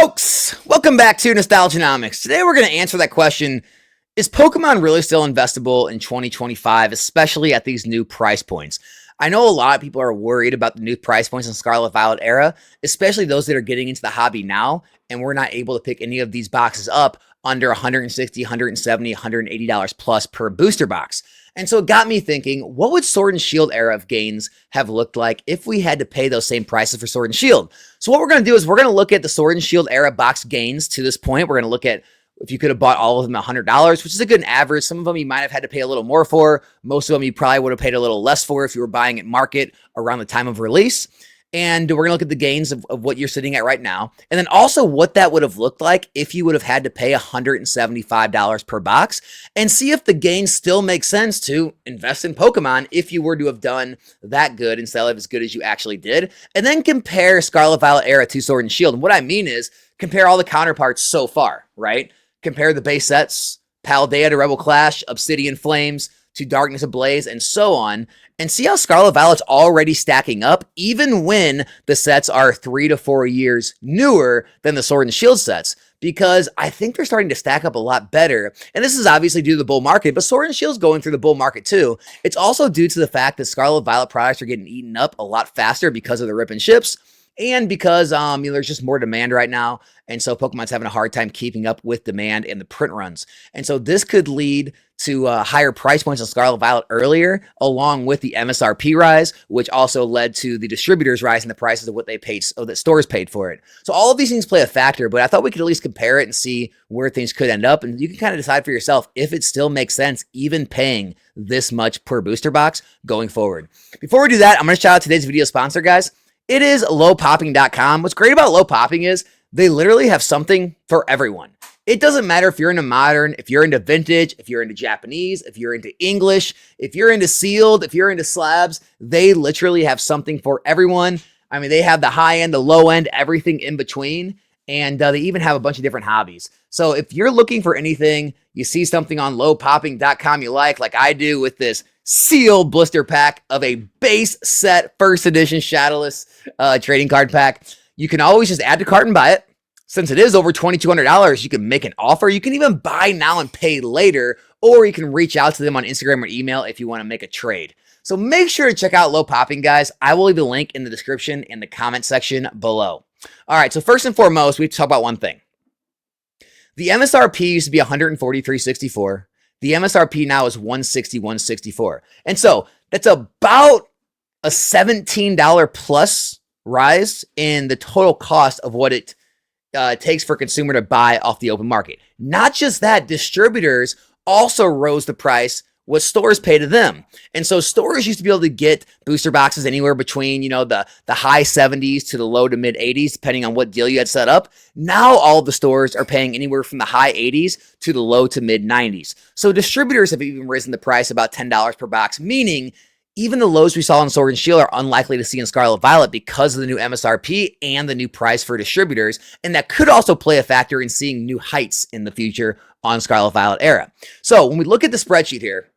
Folks, welcome back to Nostalgianomics. Today we're going to answer that question, is Pokemon really still investable in 2025, especially at these new price points? I know a lot of people are worried about the new price points in Scarlet Violet era, especially those that are getting into the hobby now, and we're not able to pick any of these boxes up under $160, $170, $180 plus per booster box. And so it got me thinking, what would Sword and Shield era of gains have looked like if we had to pay those same prices for Sword and Shield? So what we're going to do is we're going to look at the Sword and Shield era box gains to this point. We're going to look at if you could have bought all of them $100, which is a good average. Some of them you might have had to pay a little more for. Most of them you probably would have paid a little less for if you were buying at market around the time of release. And we're going to look at the gains of what you're sitting at right now. And then also what that would have looked like if you would have had to pay $175 per box, and see if the gains still make sense to invest in Pokemon if you were to have done that good instead of as good as you actually did. And then compare Scarlet Violet era to Sword and Shield. And what I mean is compare all the counterparts so far, right? Compare the base sets, Paldea to Rebel Clash, Obsidian Flames to Darkness Ablaze, and so on, and see how Scarlet Violet's already stacking up, even when the sets are 3 to 4 years newer than the Sword and Shield sets, because I think they're starting to stack up a lot better. And this is obviously due to the bull market, but Sword and Shield's going through the bull market too. It's also due to the fact that Scarlet Violet products are getting eaten up a lot faster because of the rip and ships, and because there's just more demand right now, and so Pokemon's having a hard time keeping up with demand and the print runs. And so this could lead to higher price points on Scarlet Violet earlier, along with the MSRP rise, which also led to the distributors rising the prices of what they paid, so that stores paid for it. So all of these things play a factor, but I thought we could at least compare it and see where things could end up, and you can kind of decide for yourself if it still makes sense even paying this much per booster box going forward. Before we do that, I'm going to shout out today's video sponsor, guys. It is lowpopping.com. What's great about Low Popping is they literally have something for everyone. It doesn't matter if you're into modern, if you're into vintage, if you're into Japanese, if you're into English, if you're into sealed, if you're into slabs, they literally have something for everyone. I mean, they have the high end, the low end, everything in between. And they even have a bunch of different hobbies. So if you're looking for anything, you see something on lowpopping.com you like I do with this sealed blister pack of a base set first edition Shadowless trading card pack, you can always just add to cart and buy it. Since it is over $2,200, you can make an offer. You can even buy now and pay later, or you can reach out to them on Instagram or email if you want to make a trade. So make sure to check out Low Popping, guys. I will leave the link in the description in the comment section below. All right, so first and foremost, we have to talk about one thing. The MSRP used to be $143.64. The MSRP now is $160.164. And so that's about a $17 plus rise in the total cost of what it takes for a consumer to buy off the open market. Not just that, distributors also rose the price what stores pay to them. And so stores used to be able to get booster boxes anywhere between, the high 70s to the low to mid 80s, depending on what deal you had set up. Now all the stores are paying anywhere from the high 80s to the low to mid 90s. So distributors have even risen the price about $10 per box, meaning even the lows we saw in Sword and Shield are unlikely to see in Scarlet Violet because of the new MSRP and the new price for distributors. And that could also play a factor in seeing new heights in the future on Scarlet Violet era. So when we look at the spreadsheet here,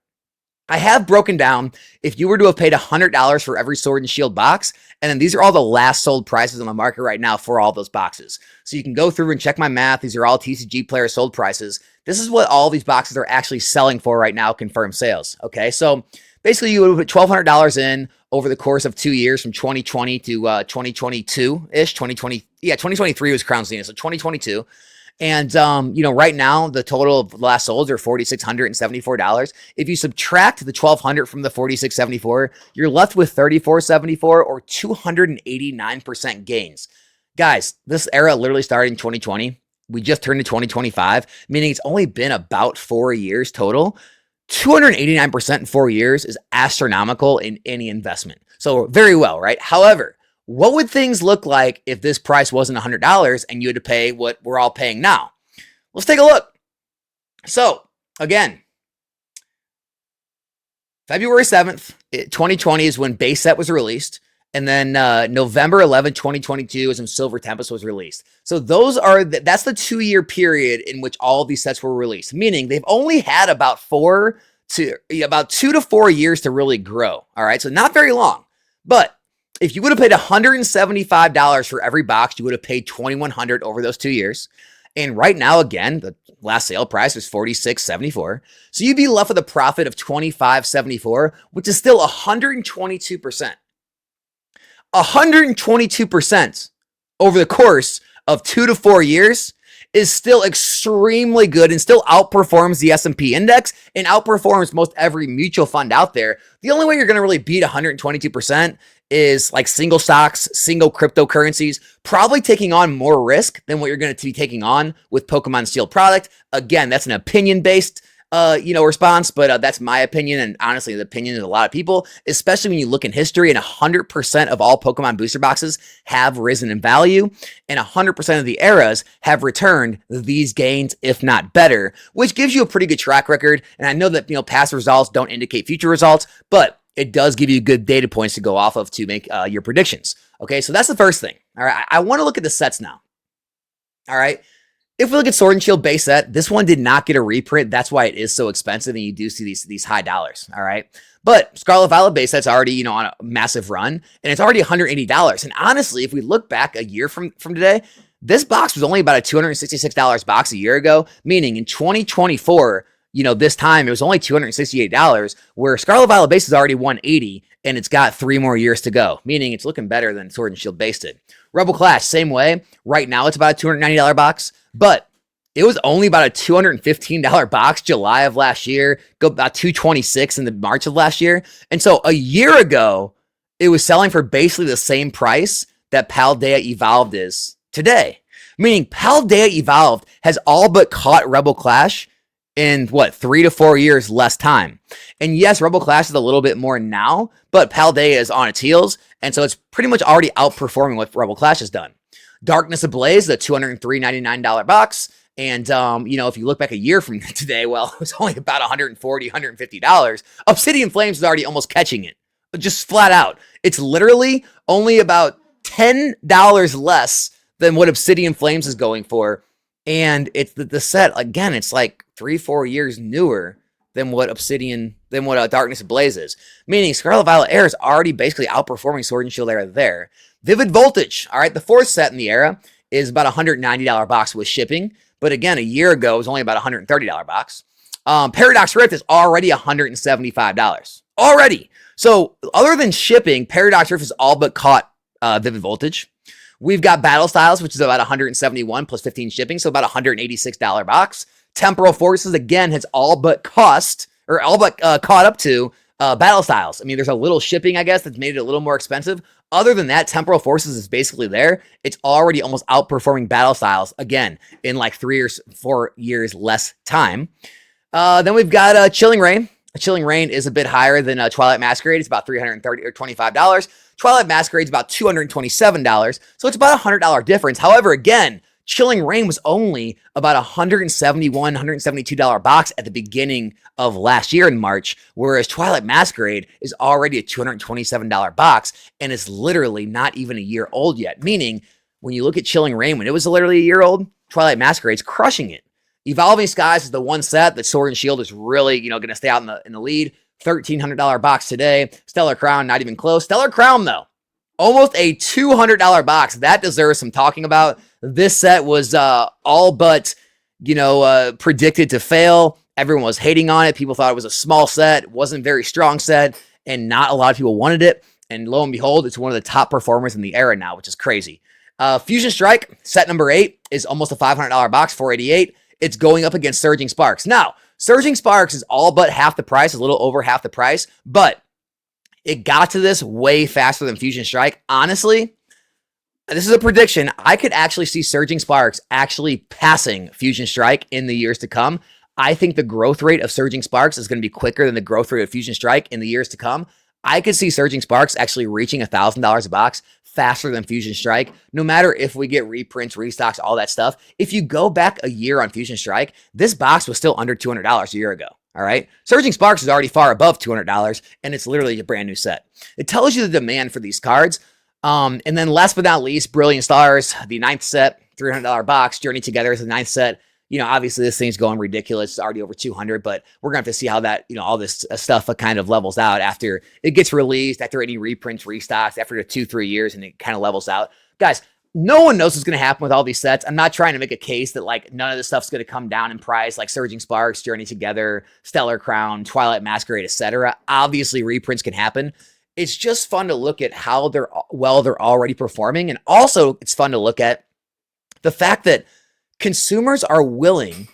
I have broken down if you were to have paid $100 for every Sword and Shield box, and then these are all the last sold prices on the market right now for all those boxes. So you can go through and check my math. These are all TCG Player sold prices. This is what all these boxes are actually selling for right now, confirmed sales. Okay, so basically you would put $1,200 in over the course of 2 years from 2020 to 2022-ish. 2023 was Crown Zenith, so 2022. And, right now, the total of the last solds are $4,674. If you subtract the $1,200 from the $4,674, you're left with $3,474 or 289% gains. Guys, this era literally started in 2020. We just turned to 2025, meaning it's only been about 4 years total. 289% in 4 years is astronomical in any investment. So very well, right? However, what would things look like if this price wasn't $100 and you had to pay what we're all paying now? Let's take a look. So, again, February 7th, 2020 is when base set was released. And then November 11, 2022 is when Silver Tempest was released. So that's the 2-year period in which all of these sets were released, meaning they've only had about 2 to 4 years to really grow. All right, so not very long. But If you would have paid $175 for every box, you would have paid $2,100 over those 2 years. And right now, again, the last sale price was $46.74. So you'd be left with a profit of $25.74, which is still 122%. 122% over the course of 2 to 4 years is still extremely good and still outperforms the S&P index and outperforms most every mutual fund out there. The only way you're going to really beat 122% is like single stocks, single cryptocurrencies, probably taking on more risk than what you're going to be taking on with Pokemon Sealed product. Again, that's an opinion-based response, but that's my opinion, and honestly, the opinion of a lot of people, especially when you look in history, and 100% of all Pokemon booster boxes have risen in value, and 100% of the eras have returned these gains, if not better, which gives you a pretty good track record. And I know that, past results don't indicate future results, but it does give you good data points to go off of to make your predictions. Okay, so that's the first thing. All right, I want to look at the sets now. All right. If we look at Sword and Shield base set, this one did not get a reprint. That's why it is so expensive, and you do see these high dollars, all right? But Scarlet Violet base set's already, on a massive run, and it's already $180. And honestly, if we look back a year from today, this box was only about a $266 box a year ago, meaning in 2024, this time it was only $268, where Scarlet Violet base is already $180, and it's got 3 more years to go, meaning it's looking better than Sword and Shield base did. Rebel Clash, same way. Right now, it's about a $290 box. But it was only about a $215 box July of last year, go about $226 in the March of last year. And so a year ago, it was selling for basically the same price that Paldea Evolved is today. Meaning Paldea Evolved has all but caught Rebel Clash in 3 to 4 years less time. And yes, Rebel Clash is a little bit more now, but Paldea is on its heels. And so it's pretty much already outperforming what Rebel Clash has done. Darkness Ablaze, the $203.99 box. And, if you look back a year from today, well, it was only about $140, $150. Obsidian Flames is already almost catching it, just flat out. It's literally only about $10 less than what Obsidian Flames is going for. And it's the set, again, it's like 3-4 years newer than what Darkness Ablaze is. Meaning Scarlet Violet Era is already basically outperforming Sword and Shield Era there. Vivid Voltage, all right, the 4th set in the era is about a $190 box with shipping. But again, a year ago, it was only about a $130 box. Paradox Rift is already $175. Already. So other than shipping, Paradox Rift has all but caught Vivid Voltage. We've got Battle Styles, which is about $171 plus 15 shipping, so about a $186 box. Temporal Forces, again, has all but caught up to Battle Styles. I mean, there's a little shipping, I guess, that's made it a little more expensive. Other than that, Temporal Forces is basically there. It's already almost outperforming Battle Styles, again, in like 3 or 4 years less time. Then we've got Chilling Reign. Chilling Reign is a bit higher than Twilight Masquerade. It's about $330 or $25. Twilight Masquerade is about $227. So it's about a $100 difference. However, again, Chilling Reign was only about a $171, $172 box at the beginning of last year in March, whereas Twilight Masquerade is already a $227 box, and it's literally not even a year old yet. Meaning, when you look at Chilling Reign, when it was literally a year old, Twilight Masquerade's crushing it. Evolving Skies is the one set that Sword and Shield is really, going to stay out in the lead. $1,300 box today. Stellar Crown, not even close. Stellar Crown, though, almost a $200 box. That deserves some talking about. This set was all but, predicted to fail. Everyone was hating on it. People thought it was a small set, wasn't a very strong set, and not a lot of people wanted it. And lo and behold, it's one of the top performers in the era now, which is crazy. Fusion Strike, set number 8, is almost a $500 box, $488. It's going up against Surging Sparks. Now, Surging Sparks is all but half the price, a little over half the price, but it got to this way faster than Fusion Strike. Honestly, this is a prediction. I could actually see Surging Sparks actually passing Fusion Strike in the years to come. I think the growth rate of Surging Sparks is going to be quicker than the growth rate of Fusion Strike in the years to come. I could see Surging Sparks actually reaching $1,000 a box faster than Fusion Strike, no matter if we get reprints, restocks, all that stuff. If you go back a year on Fusion Strike, this box was still under $200 a year ago. All right. Surging Sparks is already far above $200, and it's literally a brand new set. It tells you the demand for these cards. And then last but not least, Brilliant Stars, the 9th set, $300 box. Journey Together is the 9th set. Obviously this thing's going ridiculous. It's already over 200, but we're going to have to see how that, all this stuff kind of levels out after it gets released, after any reprints, restocks, after the 2-3 years, and it kind of levels out. Guys, no one knows what's going to happen with all these sets. I'm not trying to make a case that like none of this stuff's going to come down in price, like Surging Sparks, Journey Together, Stellar Crown, Twilight Masquerade, etc. Obviously reprints can happen. It's just fun to look at how they're already performing. And also it's fun to look at the fact that consumers are willing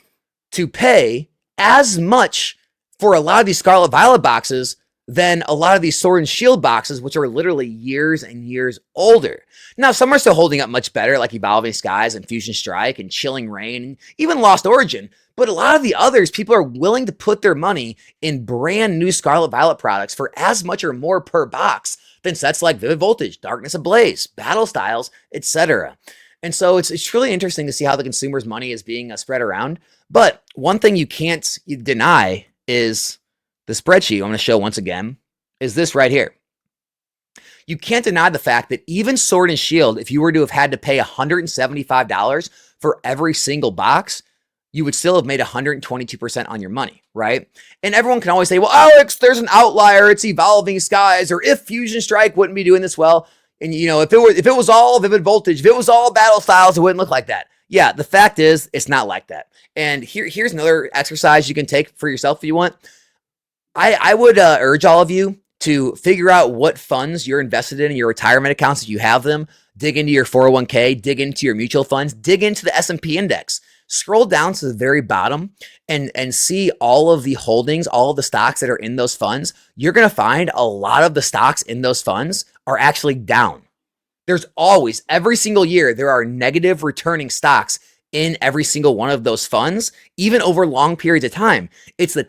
to pay as much for a lot of these Scarlet Violet boxes than a lot of these Sword and Shield boxes, which are literally years and years older. Now, some are still holding up much better, like Evolving Skies and Fusion Strike and Chilling Reign and even Lost Origin. But a lot of the others, people are willing to put their money in brand new Scarlet Violet products for as much or more per box than sets like Vivid Voltage, Darkness Ablaze, Battle Styles, etc. And so it's really interesting to see how the consumer's money is being spread around. But one thing you can't deny is the spreadsheet I'm going to show once again is this right here. You can't deny the fact that even Sword and Shield, if you were to have had to pay $175 for every single box, you would still have made 122% on your money, right? And everyone can always say, well, Alex, there's an outlier. It's Evolving Skies, or if Fusion Strike wouldn't be doing this well. And, if it was all Vivid Voltage, if it was all Battle Styles, it wouldn't look like that. Yeah, the fact is, it's not like that. And here's another exercise you can take for yourself if you want. I would urge all of you to figure out what funds you're invested in your retirement accounts if you have them. Dig into your 401k, dig into your mutual funds, dig into the S&P index. Scroll down to the very bottom and see all of the holdings, all of the stocks that are in those funds. You're going to find a lot of the stocks in those funds are actually down. There's always, every single year, there are negative returning stocks in every single one of those funds, even over long periods of time. It's the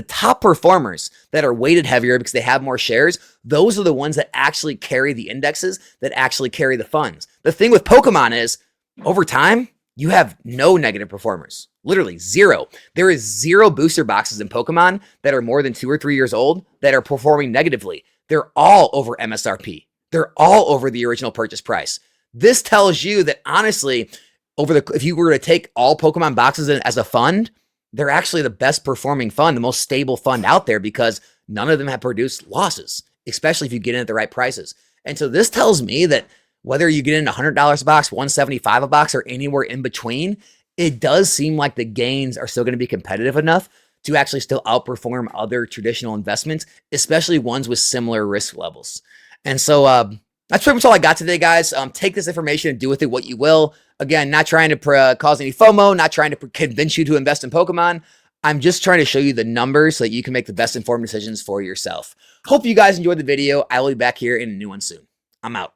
top performers that are weighted heavier because they have more shares. Those are the ones that actually carry the indexes, that actually carry the funds. The thing with Pokemon is, over time, you have no negative performers. Literally zero. There is zero booster boxes in Pokemon that are more than 2 or 3 years old that are performing negatively. They're all over MSRP. They're all over the original purchase price. This tells you that honestly, if you were to take all Pokemon boxes as a fund, they're actually the best performing fund, the most stable fund out there because none of them have produced losses, especially if you get in at the right prices. And so this tells me that whether you get in $100 a box, $175 a box, or anywhere in between, it does seem like the gains are still going to be competitive enough to actually still outperform other traditional investments, especially ones with similar risk levels. And so that's pretty much all I got today, guys. Take this information and do with it what you will. Again, not trying to cause any FOMO, not trying to convince you to invest in Pokemon. I'm just trying to show you the numbers so that you can make the best informed decisions for yourself. Hope you guys enjoyed the video. I will be back here in a new one soon. I'm out.